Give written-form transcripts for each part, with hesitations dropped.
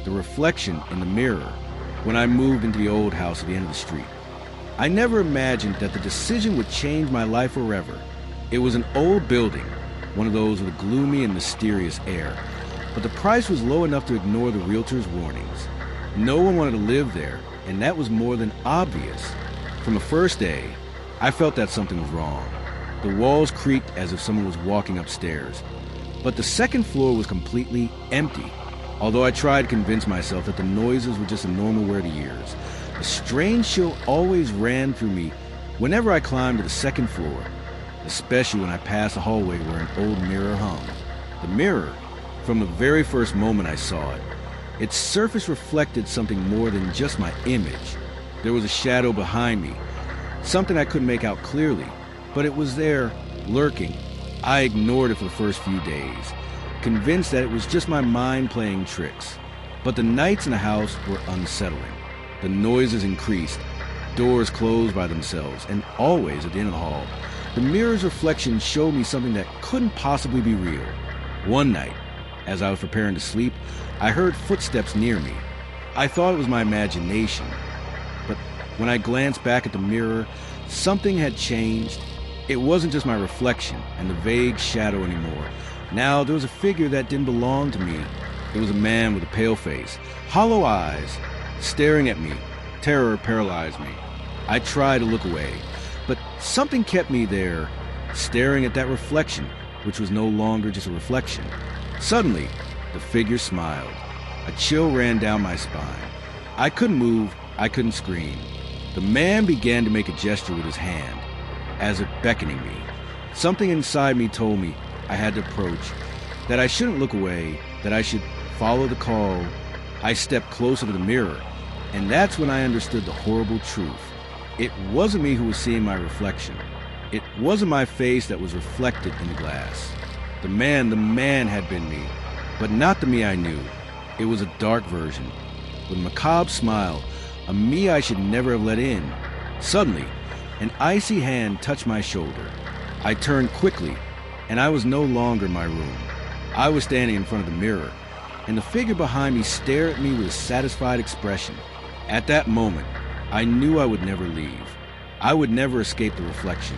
the reflection in the mirror, when I moved into the old house at the end of the street. I never imagined that the decision would change my life forever. It was an old building, one of those with a gloomy and mysterious air, but the price was low enough to ignore the realtor's warnings. No one wanted to live there, and that was more than obvious. From the first day, I felt that something was wrong. The walls creaked as if someone was walking upstairs, but the second floor was completely empty. Although I tried to convince myself that the noises were just a normal wear to years, a strange chill always ran through me whenever I climbed to the second floor, especially when I passed a hallway where an old mirror hung. The mirror, from the very first moment I saw it, its surface reflected something more than just my image. There was a shadow behind me, something I couldn't make out clearly, but it was there, lurking. I ignored it for the first few days, convinced that it was just my mind playing tricks. But the nights in the house were unsettling. The noises increased, doors closed by themselves, and always at the end of the hall, the mirror's reflection showed me something that couldn't possibly be real. One night, as I was preparing to sleep, I heard footsteps near me. I thought it was my imagination, but when I glanced back at the mirror, something had changed. It wasn't just my reflection and the vague shadow anymore. Now there was a figure that didn't belong to me. It was a man with a pale face, hollow eyes, staring at me. Terror paralyzed me. I tried to look away, but something kept me there, staring at that reflection, which was no longer just a reflection. Suddenly, the figure smiled. A chill ran down my spine. I couldn't move, I couldn't scream. The man began to make a gesture with his hand, as if beckoning me. Something inside me told me I had to approach, that I shouldn't look away, that I should follow the call. I stepped closer to the mirror, and that's when I understood the horrible truth. It wasn't me who was seeing my reflection. It wasn't my face that was reflected in the glass. The man had been me, but not the me I knew. It was a dark version, with a macabre smile, a me I should never have let in. Suddenly, an icy hand touched my shoulder. I turned quickly, and I was no longer in my room. I was standing in front of the mirror, and the figure behind me stared at me with a satisfied expression. At that moment, I knew I would never leave. I would never escape the reflection.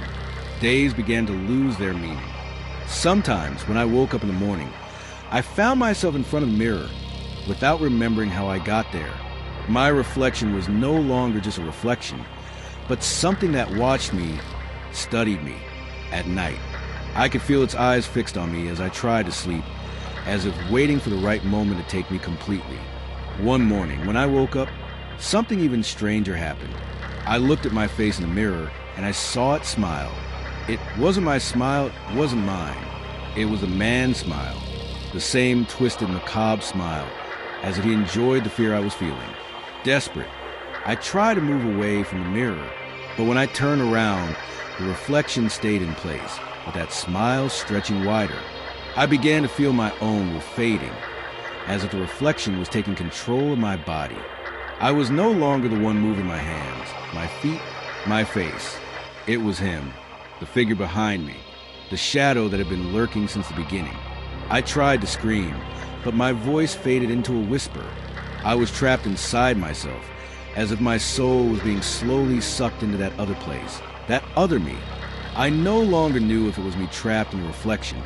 Days began to lose their meaning. Sometimes, when I woke up in the morning, I found myself in front of the mirror without remembering how I got there. My reflection was no longer just a reflection, but something that watched me, studied me, at night. I could feel its eyes fixed on me as I tried to sleep, as if waiting for the right moment to take me completely. One morning, when I woke up, something even stranger happened. I looked at my face in the mirror, and I saw it smile. It wasn't my smile, it wasn't mine. It was a man's smile, the same twisted, macabre smile, as if he enjoyed the fear I was feeling. Desperate, I tried to move away from the mirror, but when I turned around, the reflection stayed in place, with that smile stretching wider. I began to feel my own were fading, as if the reflection was taking control of my body. I was no longer the one moving my hands, my feet, my face. It was him, the figure behind me, the shadow that had been lurking since the beginning. I tried to scream, but my voice faded into a whisper. I was trapped inside myself, as if my soul was being slowly sucked into that other place, that other me. I no longer knew if it was me trapped in a reflection,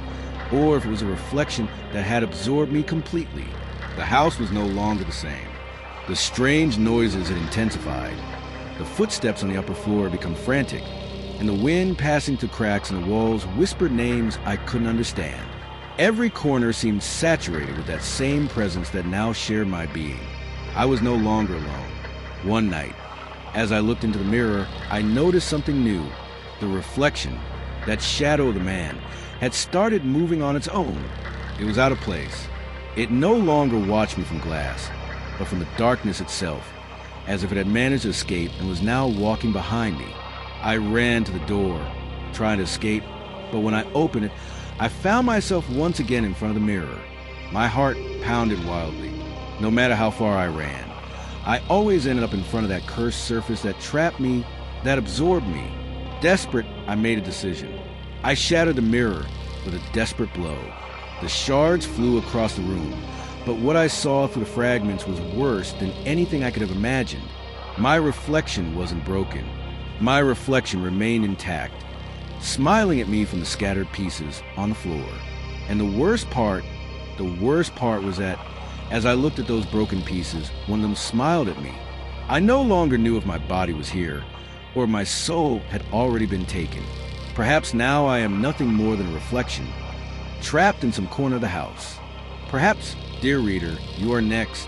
or if it was a reflection that had absorbed me completely. The house was no longer the same. The strange noises had intensified. The footsteps on the upper floor had become frantic, and the wind passing through cracks in the walls whispered names I couldn't understand. Every corner seemed saturated with that same presence that now shared my being. I was no longer alone. One night, as I looked into the mirror, I noticed something new. The reflection, that shadow of the man, had started moving on its own. It was out of place. It no longer watched me from glass, but from the darkness itself, as if it had managed to escape and was now walking behind me. I ran to the door, trying to escape, but when I opened it, I found myself once again in front of the mirror. My heart pounded wildly. No matter how far I ran, I always ended up in front of that cursed surface that trapped me, that absorbed me. Desperate, I made a decision. I shattered the mirror with a desperate blow. The shards flew across the room, But what I saw through the fragments was worse than anything I could have imagined. My reflection wasn't broken. My reflection remained intact, smiling at me from the scattered pieces on the floor. And the worst part was that as I looked at those broken pieces, one of them smiled at me. I no longer knew if my body was here or my soul had already been taken. Perhaps now I am nothing more than a reflection, trapped in some corner of the house. Perhaps, dear reader, you are next.